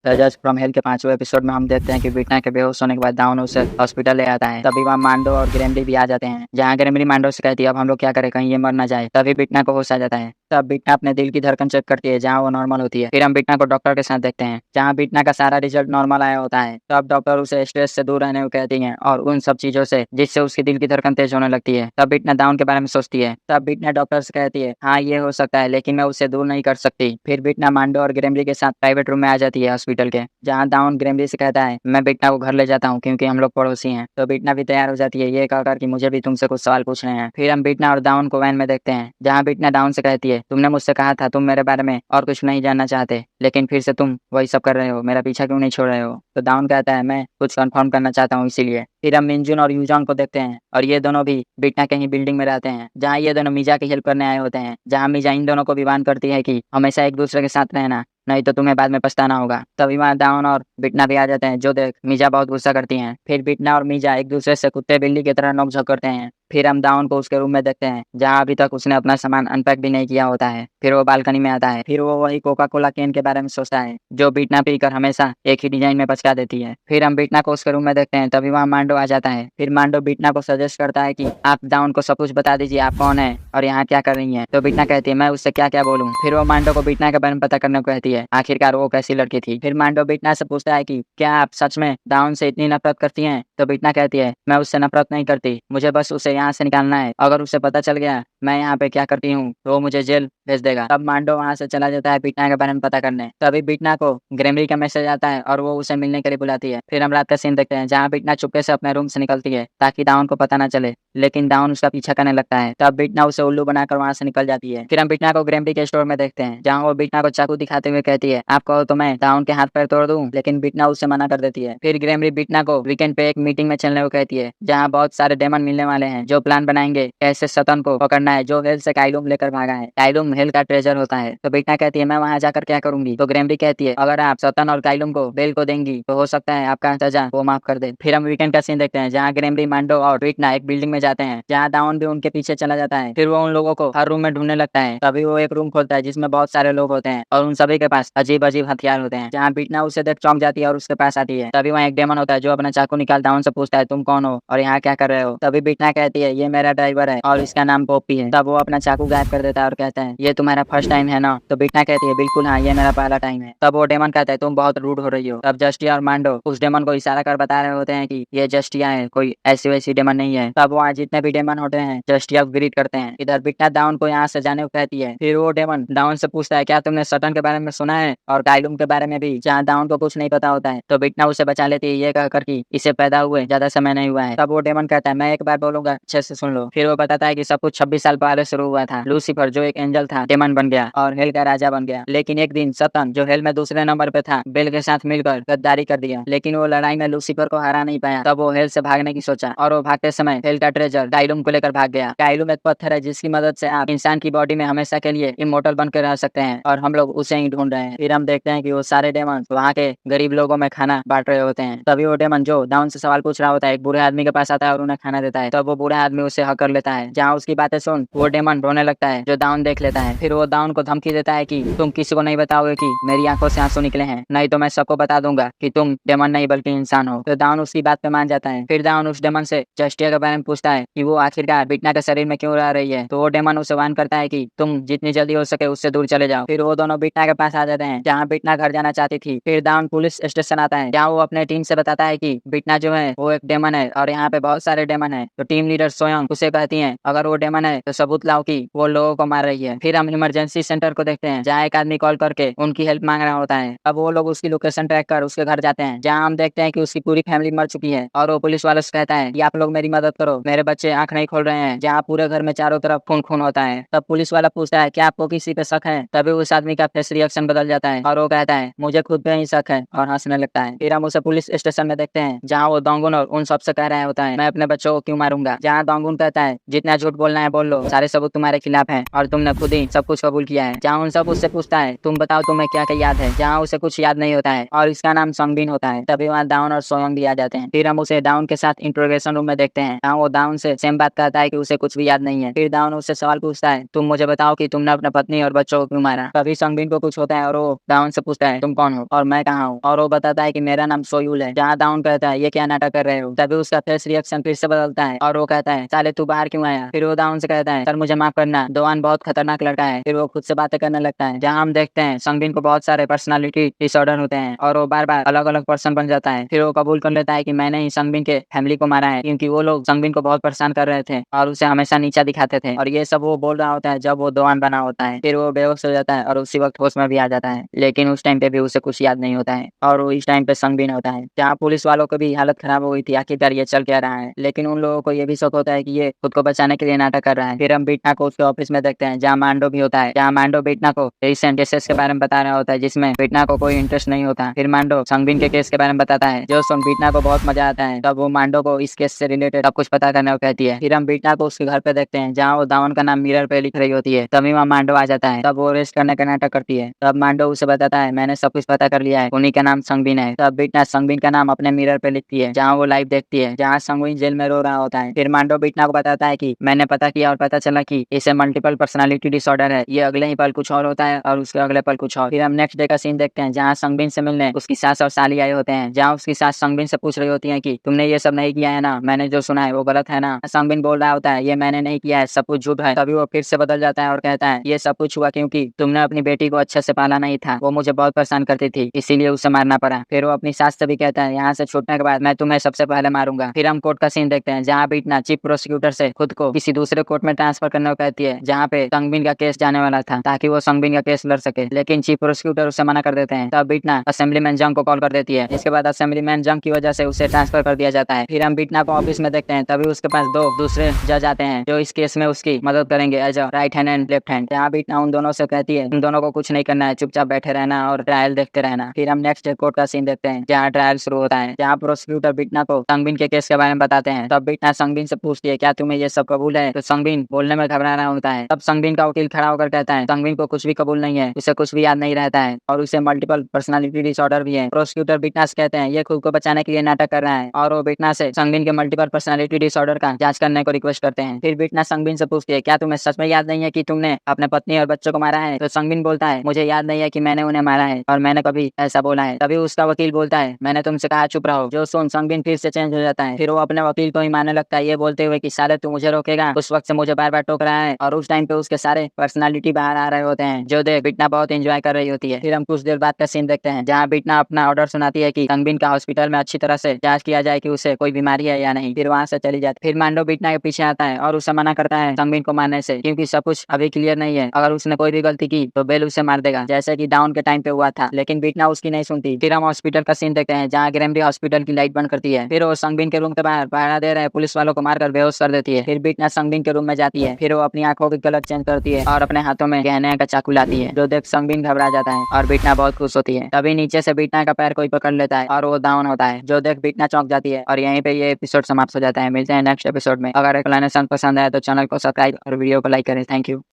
जज from hello के 5वें एपिसोड में हम देखते हैं कि बीटना के बेहोश होने के बाद दाउन उसे हॉस्पिटल ले आता है। तभी वहाँ मांडो और ग्रेमली भी आ जाते हैं, जहाँ ग्रेमली मांडो से कहती है अब हम लोग क्या करें, कहीं ये मर ना जाए। तभी बीटना को होश आ जाता है। तब बीटना अपने दिल की धड़कन चेक करती है, जहाँ वो नॉर्मल होती है। फिर हम बीटना को डॉक्टर के साथ देखते हैं, जहाँ बीटना का सारा रिजल्ट नॉर्मल आया होता है। तब डॉक्टर उसे स्ट्रेस से दूर रहने को कहती है और उन सब चीजों से जिससे उसकी दिल की धड़कन तेज होने लगती है। तब बीटना दाउन के बारे में सोचती है। तब बीटना डॉक्टर से कहती है हाँ ये हो सकता है, लेकिन मैं उससे दूर नहीं कर सकती। फिर बीटना मांडो और ग्रेमली के साथ प्राइवेट रूम में आ जाती है हॉस्पिटल के, जहाँ दाउन ग्रेमली से कहता है मैं बीटना को घर ले जाता हूँ क्योंकि हम लोग पड़ोसी हैं। तो बीटना भी तैयार हो जाती है ये कहकर कि मुझे भी तुमसे कुछ सवाल पूछने हैं। फिर हम बीटना और दाउन को वैन में देखते हैं, जहाँ बीटना दाउन से कहती है तुमने मुझसे कहा था तुम मेरे बारे में और कुछ नहीं जानना चाहते, लेकिन फिर से तुम वही सब कर रहे हो, मेरा पीछा क्यों नहीं छोड़ रहे हो। तो दाउन कहता है मैं कुछ कंफर्म करना चाहता हूँ इसीलिए। फिर हम मिंजुन और यूजॉन को देखते हैं और ये दोनों भी बीटना के ही बिल्डिंग में रहते हैं, जहाँ ये दोनों मीजा की हेल्प करने आए होते हैं। जहाँ मीजा इन दोनों को भी वार्न करती है कि हमेशा एक दूसरे के साथ रहना, नहीं तो तुम्हें बाद में पछताना होगा। तभी वहाँ दाउन और बिटना भी आ जाते हैं, जो देख मीजा बहुत गुस्सा करती हैं। फिर बिटना और मीजा एक दूसरे से कुत्ते बिल्ली की तरह नोकझोंक करते हैं। फिर हम दाउन को उसके रूम में देखते हैं, जहाँ अभी तक उसने अपना सामान अनपैक भी नहीं किया होता है। फिर वो बालकनी में आता है। फिर वो वही कोका कोला कैन के बारे में सोचता है, जो बिटना पीकर हमेशा एक ही डिजाइन में पचका देती है। फिर हम बिटना को उसके रूम में देखते हैं, तभी वहाँ मांडो आ जाता है। फिर मांडो बिटना को सजेस्ट करता है कि आप दाउन को सब कुछ बता दीजिए, आप कौन है और यहाँ क्या कर रही है। तो बिटना कहती है मैं उससे क्या क्या बोलूँ। फिर वो मांडो को बिटना के बारे में पता करने को कहती है, आखिरकार वो कैसी लड़की थी। फिर मांडो बिटना से पूछता है कि क्या आप सच में दाउन से इतनी नफरत करती हैं। तो बिटना कहती है मैं उससे नफरत नहीं करती, मुझे बस उसे यहाँ से निकालना है। अगर उसे पता चल गया मैं यहाँ पे क्या करती हूँ तो वो मुझे जेल भेज देगा। तब मांडो वहाँ से चला जाता है बिटना के बारे में पता करने। तभी बिटना को ग्रेमली का मैसेज आता है और वो उसे मिलने के लिए बुलाती है। फिर हम रात का सीन देखते हैं, जहाँ बिटना चुपके से अपने रूम से निकलती है ताकि दाउन को पता ना चले, लेकिन दाउन उसका पीछा करने लगता है। तब बिटना उसे उल्लू बनाकर वहाँ से निकल जाती है। फिर हम बिटना को ग्रेमली के स्टोर में देखते हैं, जहाँ वो बिटना को चाकू दिखाते हुए कहती है आप कहो तो मैं दाउन के हाथ पैर तोड़ दूं, लेकिन बिटना उससे मना कर देती है। फिर ग्रेमली बिटना को वीकेंड पे एक मीटिंग में चलने को कहती है, जहाँ बहुत सारे डेमन मिलने वाले हैं जो प्लान बनाएंगे कैसे सतन को पकड़ना है, जो हेल से काइलुम लेकर भागा है। काइलुम हेल का ट्रेजर होता है। तो बिटना कहती है मैं वहाँ जाकर क्या करूंगी। तो ग्रेमली कहती है अगर आप सतन और काइलुम को बेल को देंगी तो हो सकता है आपका सजा वो माफ कर दे। फिर हम वीकेंड का सीन देखते हैं, जहाँ ग्रेमली मांडो और बिटना एक बिल्डिंग में जाते हैं, जहाँ दाउन भी उनके पीछे चला जाता है। फिर वो उन लोगों को हर रूम में ढूंढने लगता है। तभी वो एक रूम खोलता है जिसमें बहुत सारे लोग होते हैं और उन सभी के पास अजीब अजीब हथियार होते हैं। जहाँ बिटना उसे देख चौंक जाती है और उसके पास आती है। तभी वहाँ एक डेमन होता है जो अपना चाकू निकाल दाउन से पूछता है तुम कौन हो और यहाँ क्या कर रहे हो। तभी बिटना कहती है ये मेरा ड्राइवर है और इसका नाम पोपी है। तब वो अपना चाकू गायब कर देता है और कहता है ये तुम्हारा फर्स्ट टाइम है ना। तो बिटना कहती है बिल्कुल हाँ ये मेरा पहला टाइम है। तब वो डेमन कहता है तुम बहुत रूड हो रही हो। तब जस्टिया और मांडो उस डेमन को इशारा कर बता रहे होते हैं कि ये जस्टिया है, कोई ऐसी वैसी डेमन नहीं है। तब वहाँ जितने भी डेमन होते हैं जस्टिया को ग्रीट करते हैं। इधर बिटना दाउन को यहाँ से जाने को कहती है। फिर वो डेमन दाउन से पूछता है क्या तुमने सटन के बारे में सुना है और काइलुम के बारे में भी, जहाँ दाउन को कुछ नहीं पता होता है। तो बिटना उसे बचा लेती है ये कहकर कि इसे पैदा हुए ज्यादा समय नहीं हुआ है। तब वो डेमन कहता है मैं एक बार बोलूंगा अच्छे से सुन लो। फिर वो बताता है कि सब कुछ 26 साल पहले शुरू हुआ था। लूसीफर जो एक एंजल था डेमन बन गया और हेल का राजा बन गया, लेकिन एक दिन सतन जो हेल में दूसरे नंबर पे था बेल के साथ मिलकर गद्दारी कर दिया, लेकिन वो लड़ाई में लूसीफर को हरा नहीं पाया। तब वो हेल से भागने की सोचा और वो भागते समय हेल का ट्रेजर काइलुम को लेकर भाग गया। काइलुम एक पत्थर है जिसकी मदद से आप इंसान की बॉडी में हमेशा के लिए इमोर्टल बनकर रह सकते हैं और हम लोग उसे ही ढूंढ रहे हैं। फिर हम देखते हैं कि वो सारे डेमन वहाँ के गरीब लोगों में खाना बांट रहे होते हैं। तभी वो डेमन जो दाउन से सवाल पूछ रहा होता है एक बूढ़े आदमी के पास आता है और उन्हें खाना देता है। तब वो बूढ़ा आदमी उसे हक कर लेता है, जहाँ उसकी बातें सुन वो डेमन रोने लगता है, जो दाउन देख लेता है। फिर वो दाउन को धमकी देता है कि तुम किसी को नहीं बताओगे कि मेरी आंखों से आंसू निकले हैं, नहीं तो मैं सबको बता दूंगा कि तुम डेमन नहीं बल्कि इंसान हो। तो दाउन उसकी बात पे मान जाता है। फिर दाउन उस डेमन से जस्टिया के बारे में पूछता है कि वो आखिरकार बिटना के शरीर में क्यों रह रही है। तो वो डेमन उसे वार्न करता है कि तुम जितनी जल्दी हो सके उससे दूर चले जाओ। फिर वो दोनों बिटना के पास आ जाते हैं, जहाँ बिटना घर जाना चाहती थी। फिर दाउन पुलिस स्टेशन आता है, जहाँ वो अपने टीम से बताता है कि बिटना जो है वो एक डेमन है और यहाँ पे बहुत सारे डेमन है। तो टीम लीडर स्वयं उसे कहती है अगर वो डेमन है तो सबूत लाओ कि वो लोगों को मार रही है। फिर हम इमरजेंसी सेंटर को देखते हैं, जहाँ एक आदमी कॉल करके उनकी हेल्प मांग रहा होता है। अब वो लोग उसकी लोकेशन ट्रैक कर उसके घर जाते हैं, जहाँ हम देखते हैं कि उसकी पूरी फैमिली मर चुकी है और वो पुलिस वालों से कहता है कि आप लोग मेरी मदद करो, मेरे बच्चे आंख नहीं खोल रहे हैं, जहाँ पूरे घर में चारों तरफ खून खून होता है। तब पुलिस वाला पूछता है क्या आपको किसी पे शक है। तभी उस आदमी का फेस रिएक्शन बदल जाता है और वो कहता है मुझे खुद पे ही शक है और हंसने लगता है। फिर हम उसे पुलिस स्टेशन में देखते हैं, जहाँ वो दोंगुन और उन सबसे कह रहा होता है मैं अपने बच्चों को क्यों मारूंगा। जहाँ दोंगुन कहता है जितना झूठ बोलना है बोल लो, सारे सबूत तुम्हारे खिलाफ हैं और तुमने खुद ही सब कुछ कबूल किया है। जहाँ उन सब उससे पूछता है तुम बताओ तुम्हें क्या क्या याद है, जहाँ उसे कुछ याद नहीं होता है और इसका नाम संगबिन होता है। तभी वहाँ दाउन और सोयोंग भी आ जाते हैं। फिर हम उसे दाउन के साथ इंट्रोगेशन रूम में देखते हैं, जहाँ वो दाउन से सेम बात कहता है कि उसे कुछ भी याद नहीं है। फिर दाउन उससे सवाल पूछता है तुम मुझे बताओ कि तुमने अपने पत्नी और बच्चों को क्यों मारा। तभी संगबिन को कुछ होता है और वो दाउन से पूछता है तुम कौन हो और मैं कहाँ हूँ, और वो बताता है कि मेरा नाम सोयूल है। जहाँ दाउन कहता है ये क्या नाटक कर रहे हो। तभी उसका फेस रिएक्शन फिर से बदलता है और वो कहता है साले तू बाहर क्यों आया। फिर वो दाउन से कहता है सर मुझे माफ करना, दोआन बहुत खतरनाक लड़का है। फिर वो खुद से बातें करने लगता है। जहाँ हम देखते हैं संगबिन को बहुत सारे पर्सनालिटी डिसऑर्डर होते हैं और वो बार बार अलग अलग पर्सन बन जाता है। फिर वो कबूल कर लेता है कि मैंने ही संगबिन के फैमिली को मारा है, क्योंकि वो लोग संगबिन को बहुत परेशान कर रहे थे और उसे हमेशा नीचा दिखाते थे। और ये सब वो बोल रहा होता है जब वो दोआन बना होता है। फिर वो बेहोश हो जाता है और उसी वक्त होश में भी आ जाता है, लेकिन उस टाइम पे भी उसे कुछ याद नहीं होता है और वो इस टाइम पे संगबिन होता है। जहाँ पुलिस वालों को भी हालत खराब हो गई थी, आखिरकार ये चल क्या रहा है, लेकिन उन लोगों को ये भी शक होता है कि ये खुद को बचाने के लिए नाटक कर रहा है। फिर हम बीटना को उसके ऑफिस में देखते हैं, जहाँ मांडो भी होता है। जहाँ मांडो बीटना को रिसेंट केसेस के बारे में बता रहा होता है जिसमें बीटना को कोई इंटरेस्ट नहीं होता। फिर मांडो संगबिन के केस के बारे में बताता है, जो सुन बीटना को बहुत मजा आता है। तब वो मांडो को इस केस से रिलेटेड सब कुछ पता करने को कहती है। फिर हम बीटना को उसके घर पे देखते हैं, जहाँ वो दावन का नाम मिरर पे लिख रही होती है। तभी वहाँ मांडो आ जाता है। तब वो रेस्ट करने का नाटक करती है। तब मांडो उसे बताता है मैंने सब कुछ पता कर लिया है, उन्हीं का नाम संगबिन है। तब बीटना संगबिन का नाम अपने मिरर पे लिखती है, जहाँ वो लाइव देखती है, जहाँ संगबिन जेल में रो रहा होता है। फिर मांडो बीटना को बताता है कि मैंने पता किया और पता चला कि इसे मल्टीपल पर्सनालिटी डिसऑर्डर है। ये अगले ही पल कुछ और होता है और उसके अगले पल कुछ और। फिर हम नेक्स्ट डे का सीन देखते हैं, जहाँ संगबिन से मिलने उसकी सास और साली आए होते हैं। जहाँ उसकी सास संगबिन से पूछ रही होती है कि तुमने ये सब नहीं किया है ना, मैंने जो सुना है वो गलत है ना। संगबिन बोल रहा होता है ये मैंने नहीं किया है, सब कुछ झूठ है। तभी वो फिर से बदल जाता है और कहता है ये सब कुछ हुआ क्योंकि तुमने अपनी बेटी को अच्छे से पाला नहीं था, वो मुझे बहुत परेशान करती थी, इसीलिए उसे मारना पड़ा। फिर वो अपनी सास से भी कहता है यहाँ से छूटने के बाद मैं तुम्हें सबसे पहले मारूंगा। फिर हम कोर्ट का सीन देखते हैं, जहाँ बीटना चीफ प्रोसिक्यूटर से खुद को किसी दूसरे कोर्ट में ट्रांसफर करने को कहती है, जहाँ पे संगबिन का केस जाने वाला था, ताकि वो संगबिन का केस लड़ सके, लेकिन चीफ प्रोसिक्यूटर उसे मना कर देते हैं। तब बीटना असेंबलीमैन जंग को कॉल कर देती है। इसके बाद असेंबलीमैन जंग की वजह से उसे ट्रांसफर कर दिया जाता है। फिर हम बीटना को ऑफिस में देखते हैं, तभी उसके पास दो दूसरे जज आते हैं जो इस केस में उसकी मदद करेंगे as a right hand and left hand. यहाँ बीटना उन दोनों से कहती है उन दोनों को कुछ नहीं करना है, चुपचाप बैठे रहना और ट्रायल देखते रहना। फिर हम नेक्स्ट कोर्ट का सीन देखते हैं, जहाँ ट्रायल शुरू होता है, जहाँ प्रोसिक्यूटर बीटना को संगबिन के केस के बारे में बताते हैं। तब बीटना संगबिन से पूछती है क्या तुम्हें ये सब कबूल है। तो संगबिन बोलने में घबरा रहा होता है। तब संगबिन का वकील खड़ा होकर कहता है संगबिन को कुछ भी कबूल नहीं है, उसे कुछ भी याद नहीं रहता है और उसे मल्टीपल पर्सनालिटी डिसऑर्डर भी है। प्रोसिक्यूटर बीटना से कहते हैं ये खुद को बचाने के लिए नाटक कर रहा है और वो बीटना से संगबिन के मल्टीपल पर्सनालिटी डिसऑर्डर का जांच करने को रिक्वेस्ट करते हैं। फिर बीटना संगबिन से पूछती है क्या तुम्हें सच में याद नहीं है कि तुमने अपने पत्नी और बच्चों को मारा है। तो संगबिन बोलता है मुझे याद नहीं है कि मैंने उन्हें मारा है और मैंने कभी ऐसा बोला है। तभी उसका वकील बोलता है मैंने तुमसे कहा चुप रहो। जो सुन संगबिन फिर से चेंज हो जाता है। फिर वो अपने वकील को ही मानने लगता है, ये बोलते हुए कि साले तू मुझे रोकेगा। उस वक्त से मुझे बार बार टोक रहा है और उस टाइम पे उसके सारे पर्सनालिटी बाहर आ रहे होते हैं, जो देख बीटना बहुत एंजॉय कर रही होती है। फिर हम कुछ देर बाद का सीन देखते हैं, जहाँ बीटना अपना ऑर्डर सुनाती है कि संगबिन का हॉस्पिटल में अच्छी तरह से जांच किया जाए कि उसे कोई बीमारी है या नहीं। फिर वहाँ से चली जाती। फिर मांडो बीटना के पीछे आता है और उसे मना करता है संगबिन को मारने से, क्योंकि सब कुछ अभी क्लियर नहीं है। अगर उसने कोई भी गलती की तो बेल उसे मार देगा, जैसे कि डाउन के टाइम पे हुआ था, लेकिन बीटना उसकी नहीं सुनती। फिर हम हॉस्पिटल का सीन देखते हैं, जहाँ ग्रेमरी हॉस्पिटल की लाइट बंद करती है। फिर वो संगबिन के रूम के बाहर पहरा दे रहे पुलिस वालों को मारकर बेहोश कर देती है। फिर बीटना संगबिन के रूम में जाती है। फिर वो अपनी आंखों की कलर चेंज करती है और अपने हाथों में गहने का चाकू लाती है, जो देख संगबिन घबरा जाता है और बीटना बहुत खुश होती है। तभी नीचे से बीटना का पैर कोई पकड़ लेता है और वो डाउन होता है, जो देख बीटना चौंक जाती है। और यहीं पे ये एपिसोड समाप्त हो जाता है। मिलते हैं नेक्स्ट एपिसोड में। अगर एक्सप्लेनेशन पसंद आया तो चैनल को सब्सक्राइब और वीडियो को लाइक करें। Thank you.